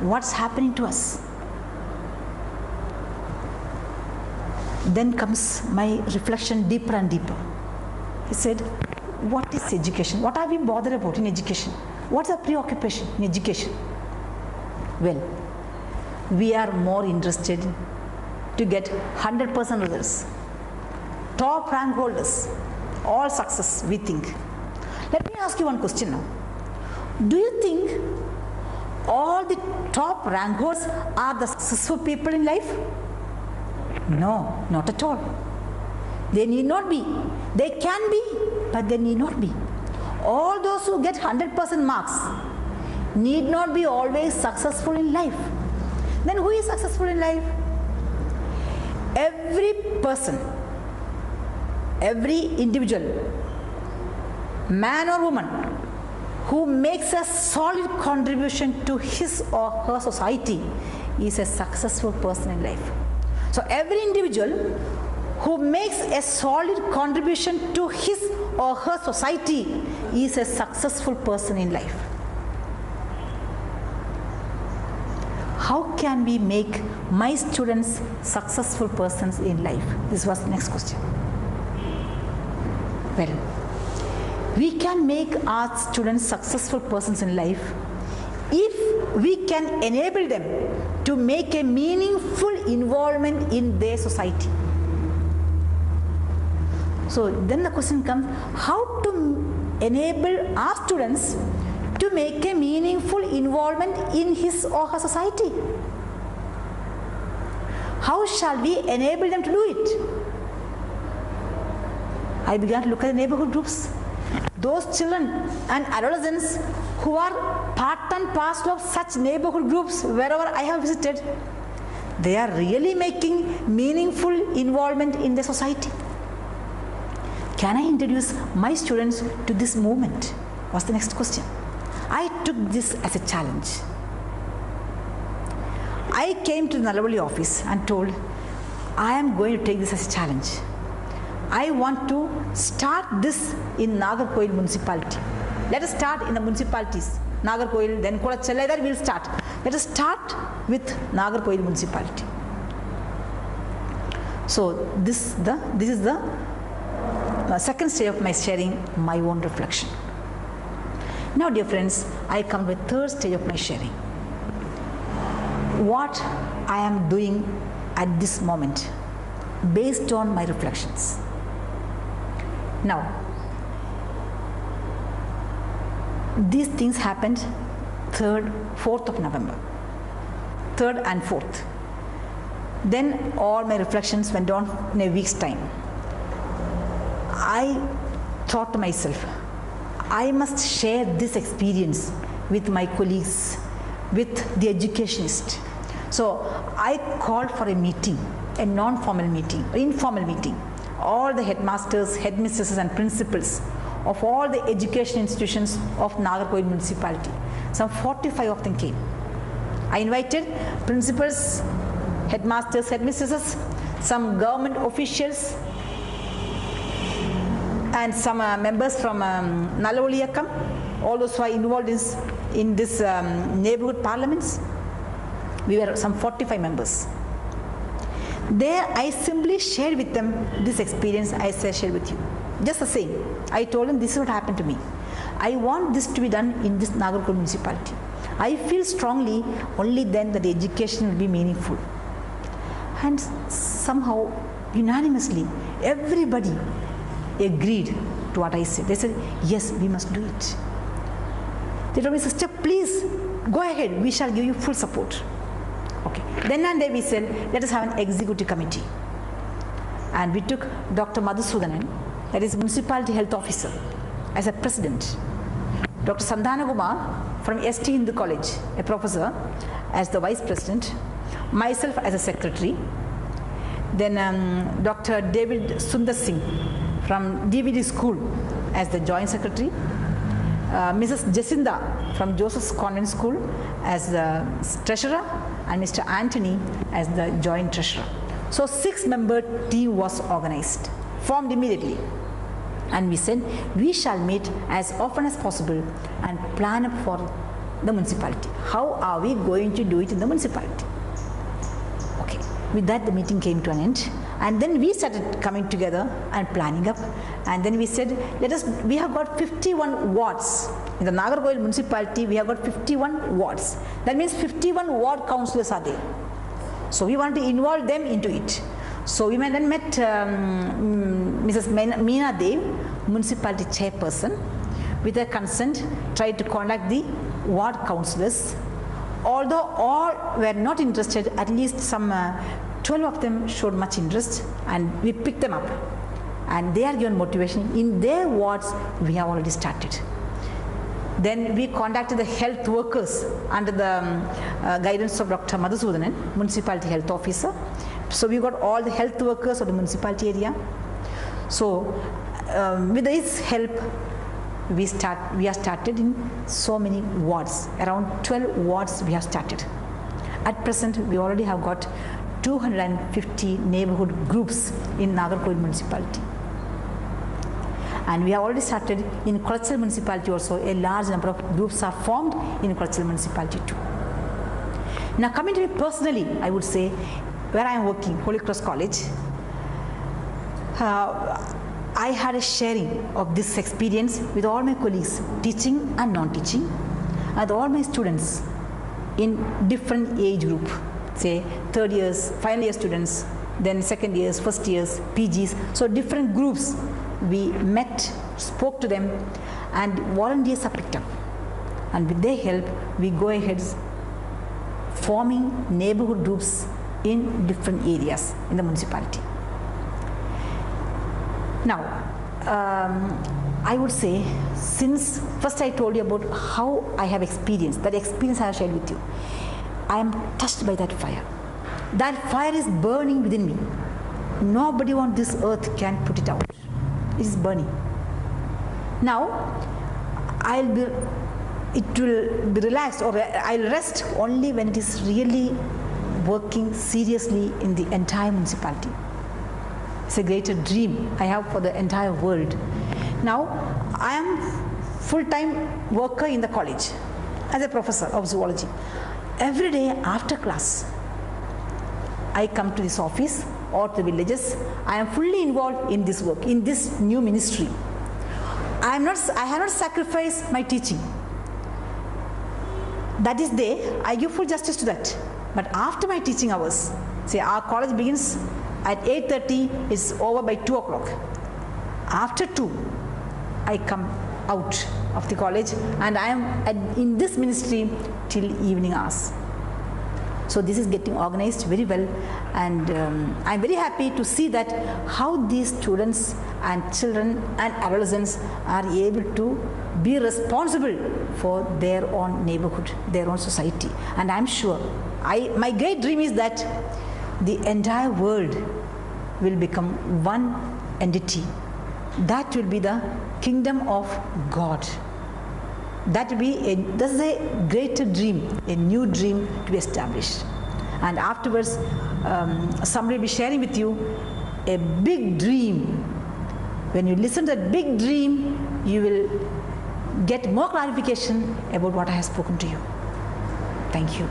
what's happening to us. Then comes my reflection deeper and deeper. He said, what is education? What are we bothered about in education? What's our preoccupation in education? Well, we are more interested to get 100% results, top rank holders, all success, we think. Let me ask you one question now. Do you think all the top rank holders are the successful people in life? No, not at all. They need not be. They can be, but they need not be. All those who get 100% marks need not be always successful in life. Then who is successful in life? Every person, every individual, man or woman, who makes a solid contribution to his or her society is a successful person in life. So every individual who makes a solid contribution to his or her society is a successful person in life. How can we make my students successful persons in life? This was the next question. Well, we can make our students successful persons in life if we can enable them to make a meaningful involvement in their society. So then the question comes, how to enable our students to make a meaningful involvement in his or her society? How shall we enable them to do it? I began to look at the neighborhood groups. Those children and adolescents who are part and parcel of such neighborhood groups wherever I have visited, they are really making meaningful involvement in the society. Can I introduce my students to this movement? Was the next question. I took this as a challenge. I came to the Nallavali office and told, I am going to take this as a challenge. I want to start this in Nagarkoil municipality. Let us start in the municipalities. Nagarkoil, then Kodachallai, there we will start. Let us start with Nagarkoil municipality. So this is the second stage of my sharing my own reflection. Now, dear friends, I come to the third stage of my sharing. What I am doing at this moment based on my reflections. Now, these things happened 3rd, 4th of November, 3rd and 4th. Then all my reflections went on in a week's time. I thought to myself, I must share this experience with my colleagues, with the educationists. So I called for a meeting, a non-formal meeting, informal meeting. All the headmasters, headmistresses and principals of all the education institutions of Nagarkoil municipality. Some 45 of them came. I invited principals, headmasters, headmistresses, some government officials, and some members from Nallavali Iyakkam, all those who are involved in this neighborhood parliaments. We were some 45 members. There I simply shared with them this experience I shared with you. Just the same. I told them this is what happened to me. I want this to be done in this Nagarkoil municipality. I feel strongly only then that the education will be meaningful. And somehow, unanimously, everybody agreed to what I said. They said, yes, we must do it. They told me, sister, please go ahead. We shall give you full support. Okay. Then and there we said, let us have an executive committee. And we took Dr. Madhusudanan, that is Municipality Health Officer, as a president. Dr. Sandhana Kumar from ST Hindu College, a professor, as the vice president. Myself as a secretary. Then Dr. David Sundar Singh from DVD School as the joint secretary. Mrs. Jacinda from Joseph's Convent School as the treasurer, and Mr. Anthony as the joint treasurer. So 6-member team was organized, formed immediately. And we said, we shall meet as often as possible and plan for the municipality. How are we going to do it in the municipality? Okay, with that the meeting came to an end, and then we started coming together and planning up, and then we said, we have got 51 wards. In the Nagercoil municipality, we have got 51 wards. That means 51 ward councillors are there. So we want to involve them into it. So we then met Mrs. Meena Dev, municipality chairperson. With her consent, tried to contact the ward councillors. Although all were not interested, at least some 12 of them showed much interest, and we picked them up. And they are given motivation. In their wards, we have already started. Then we contacted the health workers under the guidance of Dr. Madhusudanan, municipality health officer. So we got all the health workers of the municipality area. So with his help, we have started in so many wards. Around 12 wards we have started. At present, we already have got 250 neighborhood groups in Nagercoil municipality. And we have already started in Kolachal municipality also. A large number of groups are formed in Kolachal municipality too. Now coming to me personally, I would say, where I am working, Holy Cross College, I had a sharing of this experience with all my colleagues, teaching and non-teaching, and all my students in different age group, say third years, final year students, then second years, first years, PGs. So different groups, we met, spoke to them, and volunteers are picked up. And with their help, we go ahead forming neighborhood groups in different areas in the municipality. Now, I would say, since first I told you about how I have experienced, that experience I have shared with you, I am touched by that fire. That fire is burning within me. Nobody on this earth can put it out. It is burning. Now, it will be relaxed, or I'll rest only when it is really working seriously in the entire municipality. It's a greater dream I have for the entire world. Now, I am full-time worker in the college as a professor of zoology. Every day after class, I come to this office or to the villages. I am fully involved in this work, in this new ministry. I have not sacrificed my teaching. That is there, I give full justice to that. But after my teaching hours, say our college begins at 8:30, it's over by 2 o'clock. After 2, I come out of the college, and I am in this ministry till evening hours. So this is getting organized very well, and I'm very happy to see that how these students and children and adolescents are able to be responsible for their own neighborhood, their own society. And I'm sure, my great dream is that the entire world will become one entity. That will be the kingdom of God. That is a greater dream, a new dream to be established. And afterwards, somebody will be sharing with you a big dream. When you listen to that big dream, you will get more clarification about what I have spoken to you. Thank you.